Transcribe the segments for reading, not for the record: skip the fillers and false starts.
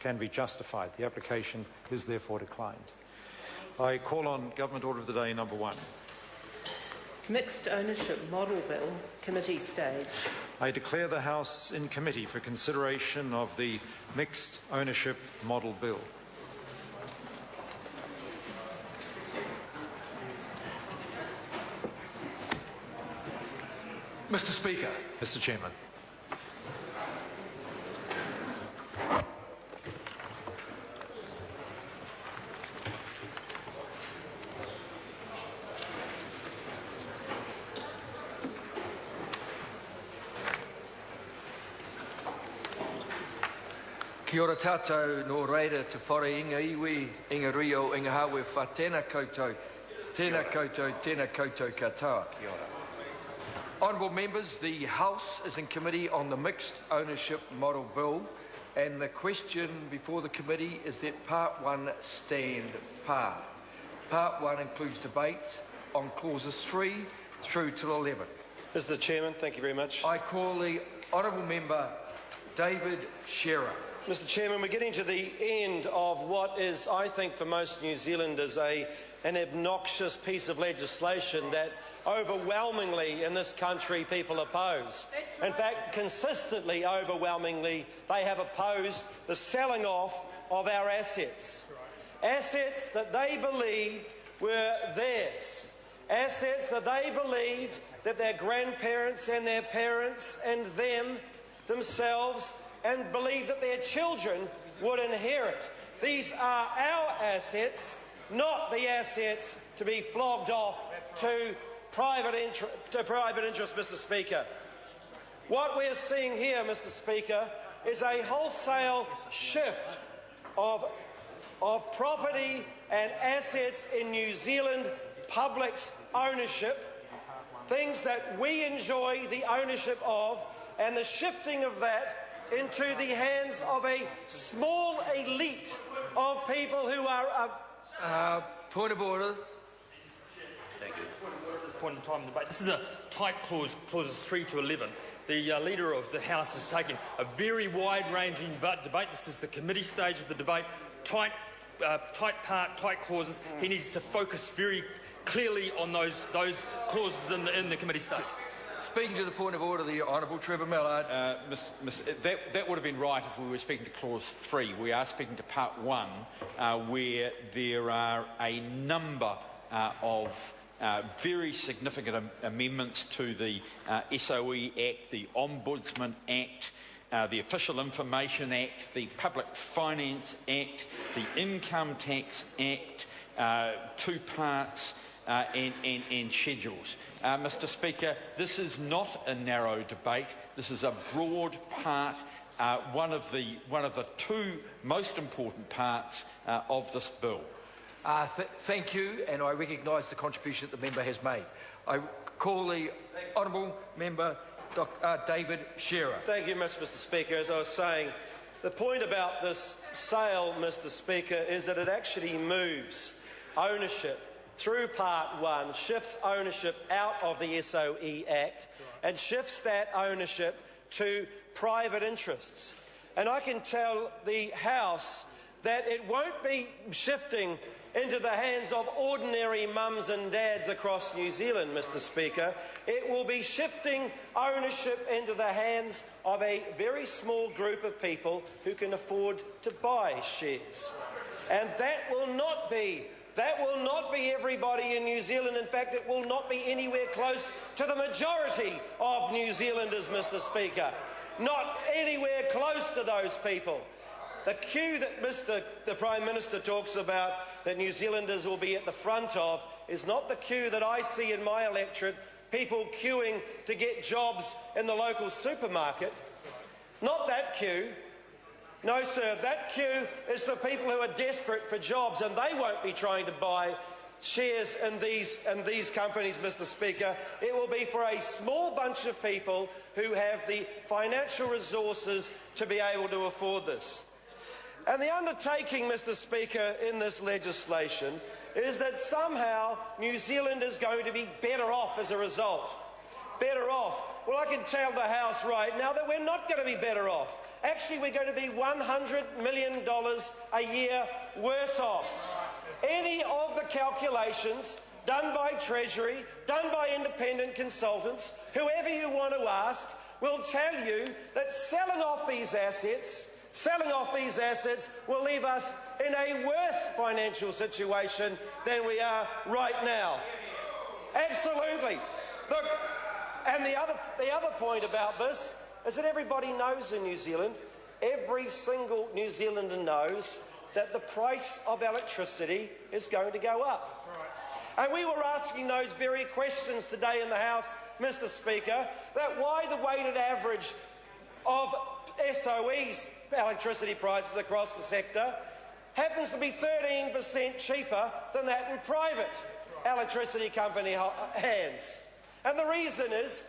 can be justified. The application is therefore declined. I call on Government Order of the Day number 1. Mixed Ownership Model Bill, Committee stage. I declare the House in committee for consideration of the Mixed Ownership Model Bill. Mr. Speaker. Mr. Chairman. Kia ora tātou no reira te whare inga iwi, inga rio, inga hawe wha tēnā koutou katoa. Kia ora. Honourable members, the House is in committee on the Mixed Ownership Model Bill, and the question before the committee is that Part 1 stand par. Part 1 includes debate on clauses 3 through to 11. Mr. Chairman, thank you very much. I call the Honourable Member David Shearer. Mr. Chairman, we're getting to the end of what is, I think, for most New Zealanders, an obnoxious piece of legislation that overwhelmingly in this country people oppose. In fact, consistently, overwhelmingly, they have opposed the selling off of our assets. Assets that they believed were theirs. Assets that they believed that their grandparents and their parents and themselves and believed that their children would inherit. These are our assets, not the assets to be flogged off to private interest, Mr. Speaker. What we're seeing here, Mr. Speaker, is a wholesale shift of property and assets in New Zealand public's ownership, things that we enjoy the ownership of, and the shifting of that into the hands of a small elite of people who are... Point of order. Thank you. Point in time debate. This is a tight clause, clauses 3 to 11. The Leader of the House has taken a very wide-ranging debate. This is the committee stage of the debate. Tight clauses. He needs to focus very clearly on those clauses in the committee stage. Speaking to the point of order, the Honourable Trevor Mallard. That would have been right if we were speaking to Clause 3. We are speaking to Part 1, where there are a number of very significant amendments to the SOE Act, the Ombudsman Act, the Official Information Act, the Public Finance Act, the Income Tax Act, 2 parts, and schedules. Mr. Speaker, this is not a narrow debate. This is a broad part, one of the 2 most important parts of this bill. Thank you, and I recognise the contribution that the member has made. I call the Honourable Member David Shearer. Thank you much, Mr. Speaker. As I was saying, the point about this sale, Mr. Speaker, is that it actually moves ownership through Part 1, shifts ownership out of the SOE Act and shifts that ownership to private interests. And I can tell the House that it won't be shifting into the hands of ordinary mums and dads across New Zealand, Mr. Speaker. It will be shifting ownership into the hands of a very small group of people who can afford to buy shares. And that will not be everybody in New Zealand. In fact, it will not be anywhere close to the majority of New Zealanders, Mr. Speaker. Not anywhere close to those people. The queue that the Prime Minister talks about that New Zealanders will be at the front of is not the queue that I see in my electorate, people queuing to get jobs in the local supermarket. Not that queue. No, sir, that queue is for people who are desperate for jobs, and they won't be trying to buy shares in these companies, Mr. Speaker. It will be for a small bunch of people who have the financial resources to be able to afford this. And the undertaking, Mr. Speaker, in this legislation is that somehow New Zealand is going to be better off as a result. Better off. Well, I can tell the House right now that we're not going to be better off. Actually, we're going to be $100 million a year worse off. Any of the calculations done by Treasury, done by independent consultants, whoever you want to ask, will tell you that selling off these assets will leave us in a worse financial situation than we are right now. Absolutely. Look, and the other point about this is that everybody knows in New Zealand, every single New Zealander knows that the price of electricity is going to go up. And we were asking those very questions today in the House, Mr. Speaker, that why the weighted average of SOE's electricity prices across the sector happens to be 13% cheaper than that in private electricity company hands. And the reason is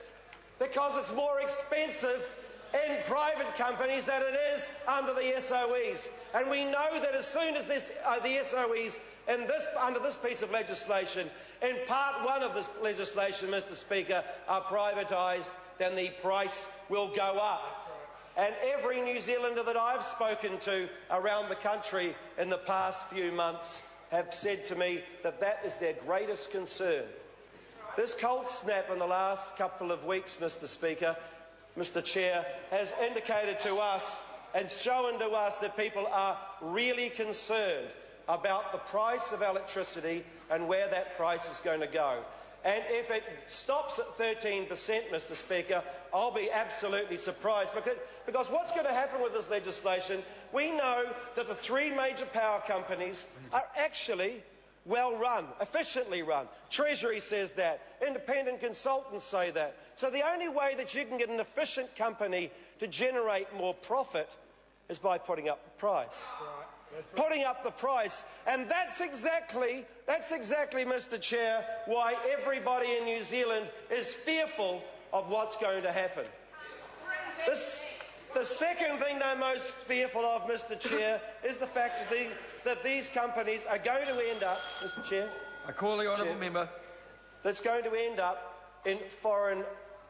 because it's more expensive in private companies than it is under the SOEs. And we know that as soon as the SOEs under this piece of legislation, in part one of this legislation, Mr. Speaker, are privatised, then the price will go up. And every New Zealander that I've spoken to around the country in the past few months have said to me that that is their greatest concern. This cold snap in the last couple of weeks, Mr. Speaker, Mr. Chair, has indicated to us and shown to us that people are really concerned about the price of electricity and where that price is going to go. And if it stops at 13%, Mr. Speaker, I'll be absolutely surprised, because what's going to happen with this legislation, we know that the three major power companies are actually well run, efficiently run. Treasury says that. Independent consultants say that. So the only way that you can get an efficient company to generate more profit is by putting up the price. Putting up the price. And that's exactly, Mr. Chair, why everybody in New Zealand is fearful of what's going to happen. The second thing they're most fearful of, Mr. Chair, is the fact that these companies are going to end up, Mr. Chair. I call the honourable member. That's going to end up in foreign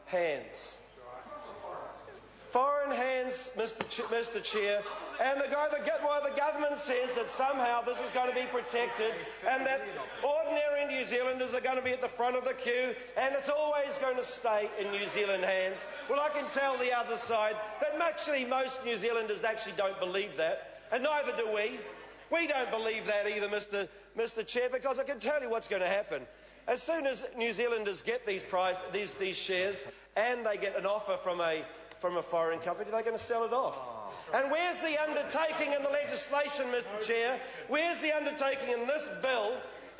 hands. Foreign hands, Mr. Chair, and the government says that somehow this is going to be protected and that ordinary New Zealanders are going to be at the front of the queue and it's always going to stay in New Zealand hands. Well, I can tell the other side that actually most New Zealanders actually don't believe that, and neither do we. We don't believe that either, Mr. Chair, because I can tell you what's going to happen. As soon as New Zealanders get these shares and they get an offer from a foreign company, they're going to sell it off. And where's the undertaking in the legislation, Mr. Chair? Where's the undertaking in this bill,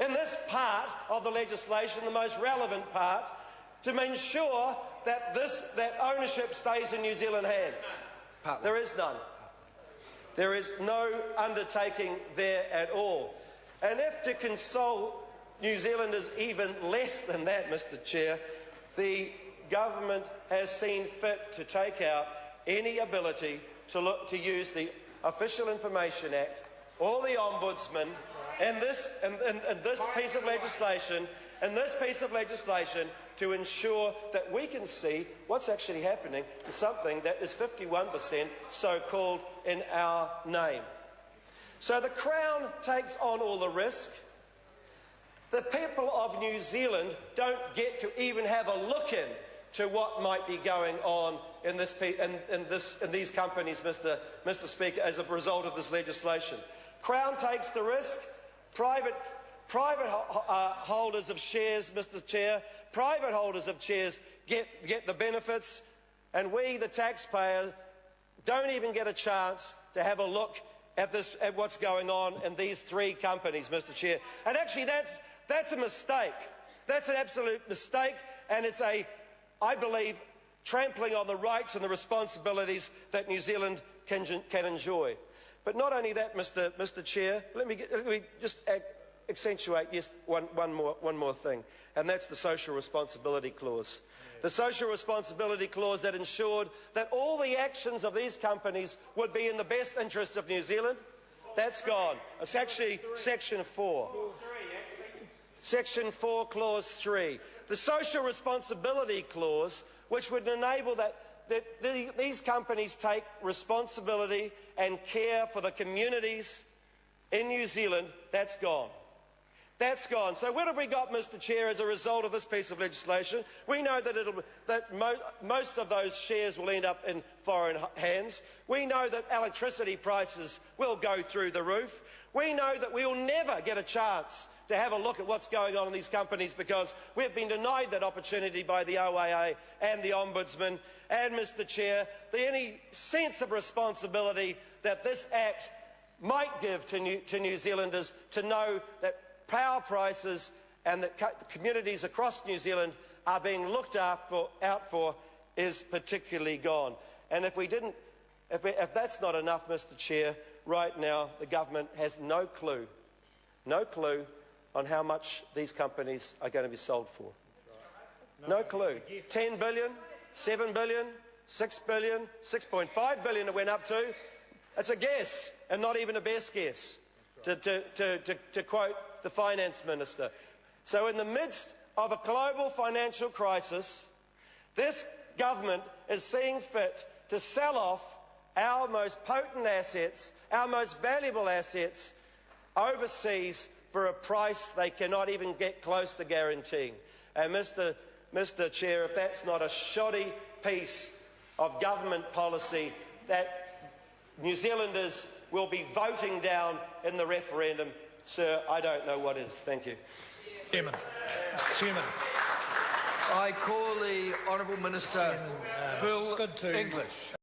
in this part of the legislation, the most relevant part, to ensure that ownership stays in New Zealand hands? There is none. There is no undertaking there at all. And if to console New Zealanders even less than that, Mr. Chair, the government has seen fit to take out any ability to use the Official Information Act or the Ombudsman in this piece of legislation, to ensure that we can see what's actually happening to something that is 51% so-called in our name. So the Crown takes on all the risk. The people of New Zealand don't get to even have a look in to what might be going on in these companies, Mr. Speaker, as a result of this legislation. Crown takes the risk. Private holders of shares, Mr. Chair, private holders of shares get the benefits, and we, the taxpayer, don't even get a chance to have a look at what's going on in these three companies, Mr. Chair. And actually, that's a mistake. That's an absolute mistake, and it's I believe, trampling on the rights and the responsibilities that New Zealand can enjoy. But not only that, Mr. Chair, let me just accentuate one more thing, and that's the social responsibility clause. The social responsibility clause that ensured that all the actions of these companies would be in the best interests of New Zealand, that's gone. It's actually Section 4. Section 4, Clause 3. The social responsibility clause, which would enable that these companies take responsibility and care for the communities in New Zealand, that's gone. That's gone. So what have we got, Mr Chair, as a result of this piece of legislation? We know that most of those shares will end up in foreign hands. We know that electricity prices will go through the roof. We know that we will never get a chance to have a look at what's going on in these companies because we've been denied that opportunity by the OAA and the Ombudsman. And, Mr Chair, any sense of responsibility that this Act might give to New Zealanders to know that power prices and that communities across New Zealand are being looked out for is particularly gone. And if that's not enough, Mr Chair, right now the government has no clue on how much these companies are going to be sold for. No clue. 10 billion, 7 billion, 6 billion, 6.5 billion it went up to. It's a guess, and not even a best guess, to quote the Finance Minister. So in the midst of a global financial crisis, this government is seeing fit to sell off our most potent assets, our most valuable assets, overseas for a price they cannot even get close to guaranteeing. And Mr Chair, if that's not a shoddy piece of government policy that New Zealanders will be voting down in the referendum, sir, I don't know what is. Thank you. Chairman. Chairman. I call the Honourable Minister Bill English.